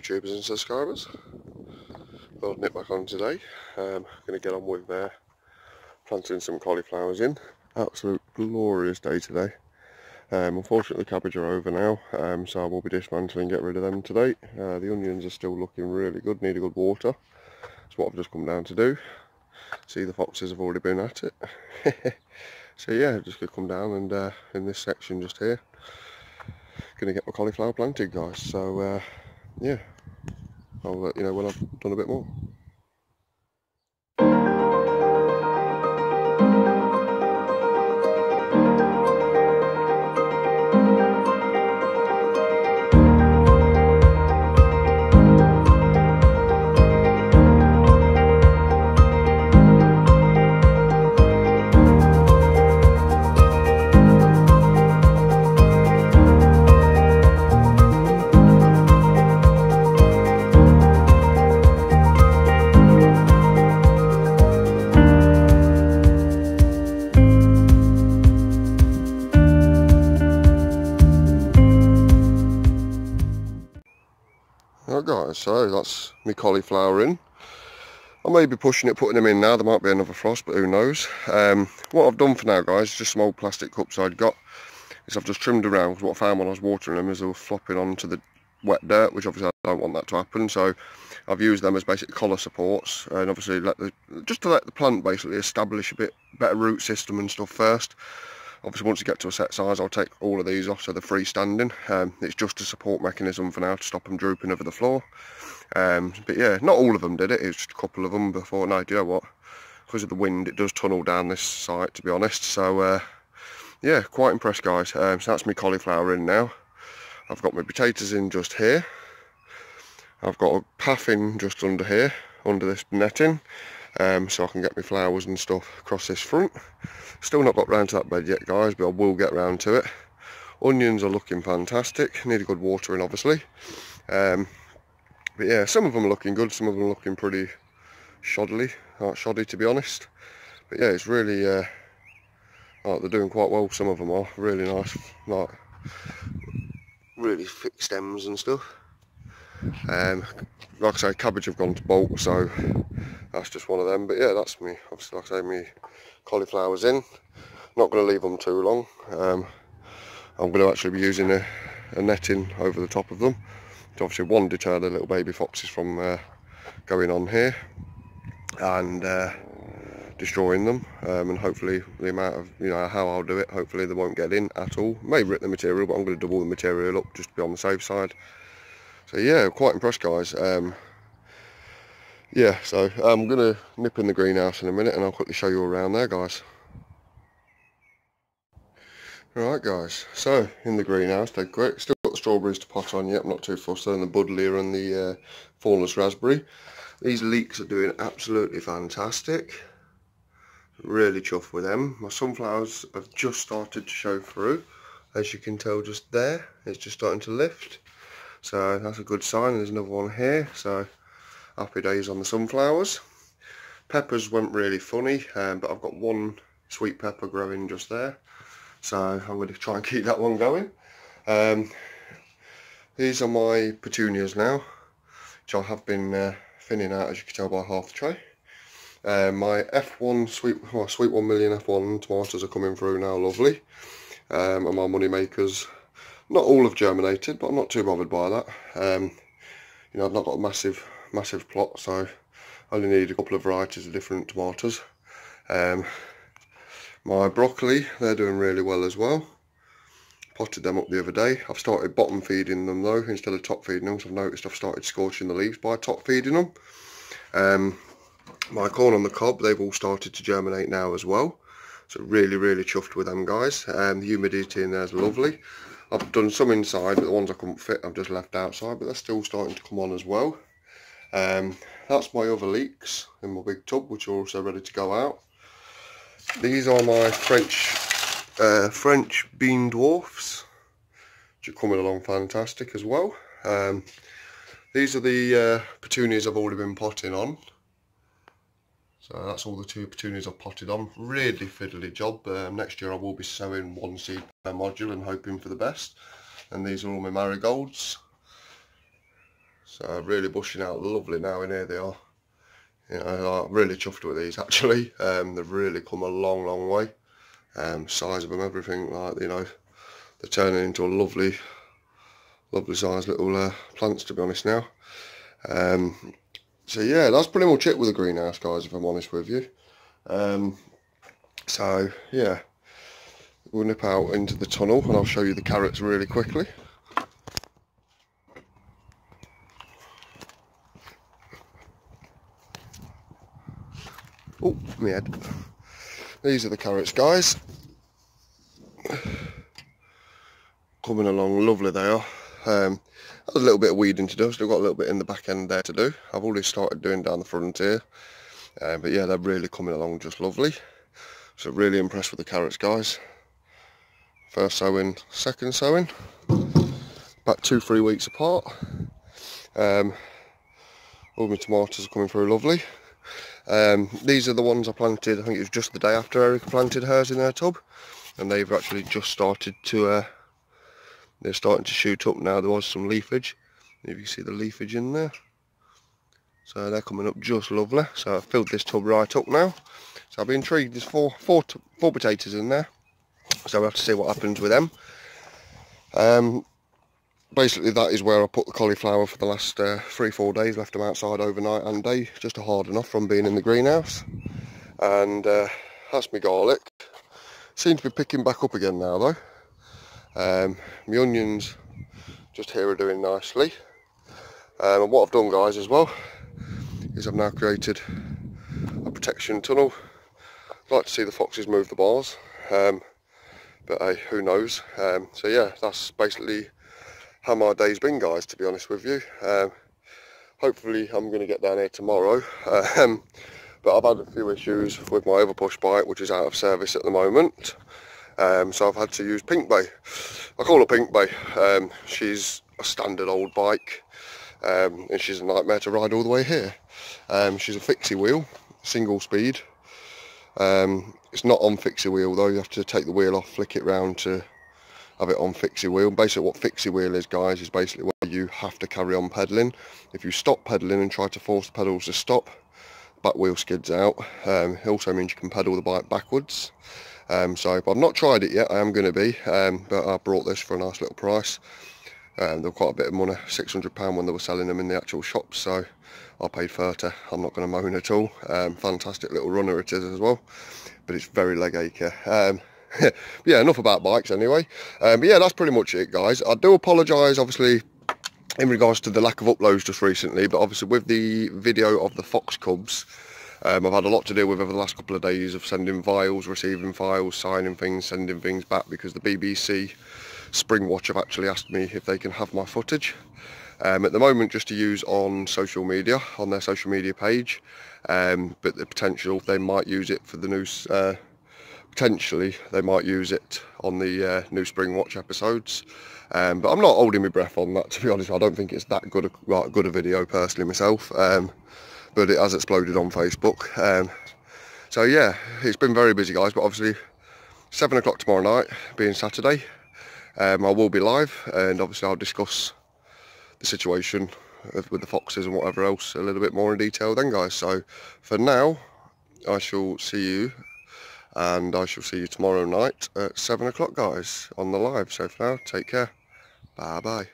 YouTubers and subscribers. I'll nip back on today. Going to get on with planting some cauliflowers in. Absolute glorious day today. Unfortunately the cabbage are over now, so I will be dismantling and get rid of them today. The onions are still looking really good, need a good water. That's what I've just come down to do. See, the foxes have already been at it. So yeah, just going to come down and in this section just here, going to get my cauliflower planted, guys. So yeah, I'll let you know when I've done a bit more. Right guys, so that's my cauliflower in. I may be pushing it, putting them in now. There might be another frost, but who knows. What I've done for now, guys, just some old plastic cups I'd got, is I've just trimmed around, because what I found when I was watering them is they were flopping onto the wet dirt, which obviously I don't want that to happen. So I've used them as basic collar supports, and obviously just to let the plant basically establish a bit better root system and stuff first. Obviously once you get to a set size, I'll take all of these off so they're freestanding. It's just a support mechanism for now to stop them drooping over the floor. But yeah, not all of them did it, it was just a couple of them before. No, do you know what? Because of the wind, it does tunnel down this site, to be honest. So yeah, quite impressed, guys. So that's my cauliflower in now. I've got my potatoes in just here. I've got a path in just under here, under this netting. So I can get my flowers and stuff across this front. Still not got round to that bed yet, guys, but I will get round to it. Onions are looking fantastic, need a good watering obviously. But yeah, some of them are looking good, some of them are looking pretty shoddy to be honest. But yeah, it's really, they're doing quite well, some of them are. Really nice, like, really thick stems and stuff. Like I say, cabbage have gone to bolt, so that's just one of them. But yeah, that's me. Obviously, like I say, me cauliflowers in. Not going to leave them too long. I'm going to actually be using a netting over the top of them to obviously one, deter the little baby foxes from going on here and destroying them, and hopefully the amount of, you know, how I'll do it, hopefully they won't get in at all. May rip the material, but I'm going to double the material up just to be on the safe side. So yeah, quite impressed, guys. Yeah, so I'm going to nip in the greenhouse in a minute and I'll quickly show you around there, guys. Alright guys, so in the greenhouse, they're great. Still got the strawberries to pot on yet, I'm not too fussed. And the buddleia and the thornless raspberry. These leeks are doing absolutely fantastic. Really chuffed with them. My sunflowers have just started to show through. As you can tell just there, it's just starting to lift. So that's a good sign. There's another one here, so happy days on the sunflowers. Peppers went really funny, but I've got one sweet pepper growing just there. So I'm going to try and keep that one going. These are my petunias now, which I have been thinning out, as you can tell by half the tray. My F1 sweet 1 million F1 tomatoes are coming through now, lovely. And my money makers, not all have germinated, but I'm not too bothered by that. You know, I've not got a massive plot, so I only need a couple of varieties of different tomatoes. My broccoli, they're doing really well as well. Potted them up the other day. I've started bottom feeding them though, instead of top feeding them, because I've noticed I've started scorching the leaves by top feeding them. My corn on the cob, they've all started to germinate now as well. So really chuffed with them, guys. The humidity in there is lovely. I've done some inside, but the ones I couldn't fit I've just left outside, but they're still starting to come on as well. That's my other leeks in my big tub, which are also ready to go out. These are my French bean dwarfs, which are coming along fantastic as well. These are the petunias I've already been potting on. So that's all the 2 petunias I've potted on. Really fiddly job. Next year I will be sowing 1 seed per module and hoping for the best. And these are all my marigolds. So really bushing out lovely now, and here they are. You know, I'm really chuffed with these actually. They've really come a long way. Size of them, everything, like, you know, they're turning into a lovely sized little plants, to be honest now. So yeah, that's pretty much it with the greenhouse, guys, if I'm honest with you. So yeah, we'll nip out into the tunnel and I'll show you the carrots really quickly. Oh, my head. These are the carrots, guys. Coming along lovely they are. There's a little bit of weeding to do, still got a little bit in the back end there to do. I've already started doing down the front here. But yeah, they're really coming along just lovely. So really impressed with the carrots, guys. First sowing, second sowing. About 2-3 weeks apart. All my tomatoes are coming through lovely. These are the ones I planted, I think it was just the day after Erica planted hers in her tub. And they've actually just started to, they're starting to shoot up now. There was some leafage. If you see the leafage in there. So they're coming up just lovely. So I've filled this tub right up now. So I'll be intrigued. There's four potatoes in there. So we'll have to see what happens with them. Basically that is where I put the cauliflower for the last 3-4 days. Left them outside overnight and day, just to harden off from being in the greenhouse. And that's my garlic. Seems to be picking back up again now though. My onions just here are doing nicely. And what I've done, guys, as well, is I've now created a protection tunnel. I'd like to see the foxes move the bars, but hey, who knows. So yeah, that's basically how my day's been, guys, to be honest with you. Hopefully I'm going to get down here tomorrow, but I've had a few issues with my overpush bike, which is out of service at the moment. So I've had to use Pink Bay. I call her Pink Bay. She's a standard old bike, and she's a nightmare to ride all the way here. She's a fixie wheel, single speed. It's not on fixie wheel though. You have to take the wheel off, flick it round to have it on fixie wheel. Basically what fixie wheel is, guys, is basically where you have to carry on pedalling. If you stop pedalling and try to force the pedals to stop, back wheel skids out. It also means you can pedal the bike backwards. So I've not tried it yet. I am going to be, but I brought this for a nice little price. They were quite a bit of money, £600 when they were selling them in the actual shops, so I paid 30. I'm not going to moan at all. Fantastic little runner it is as well, but it's very leg achy. Yeah, enough about bikes anyway. But yeah, that's pretty much it, guys. I do apologise, obviously, in regards to the lack of uploads just recently, but obviously with the video of the fox cubs, I've had a lot to deal with over the last couple of days of sending files, receiving files, signing things, sending things back, because the BBC Spring Watch have actually asked me if they can have my footage. At the moment, just to use on social media, on their social media page, but the potential they might use it for the news. Potentially they might use it on the new Spring Watch episodes, but I'm not holding my breath on that, to be honest. I don't think it's that good a video personally myself, but it has exploded on Facebook. So yeah, it's been very busy, guys, but obviously 7 o'clock tomorrow night, being Saturday, I will be live, and obviously I'll discuss the situation with the foxes and whatever else a little bit more in detail then, guys. So for now, I shall see you, and I shall see you tomorrow night at 7 o'clock, guys, on the live. So for now, take care. Bye bye.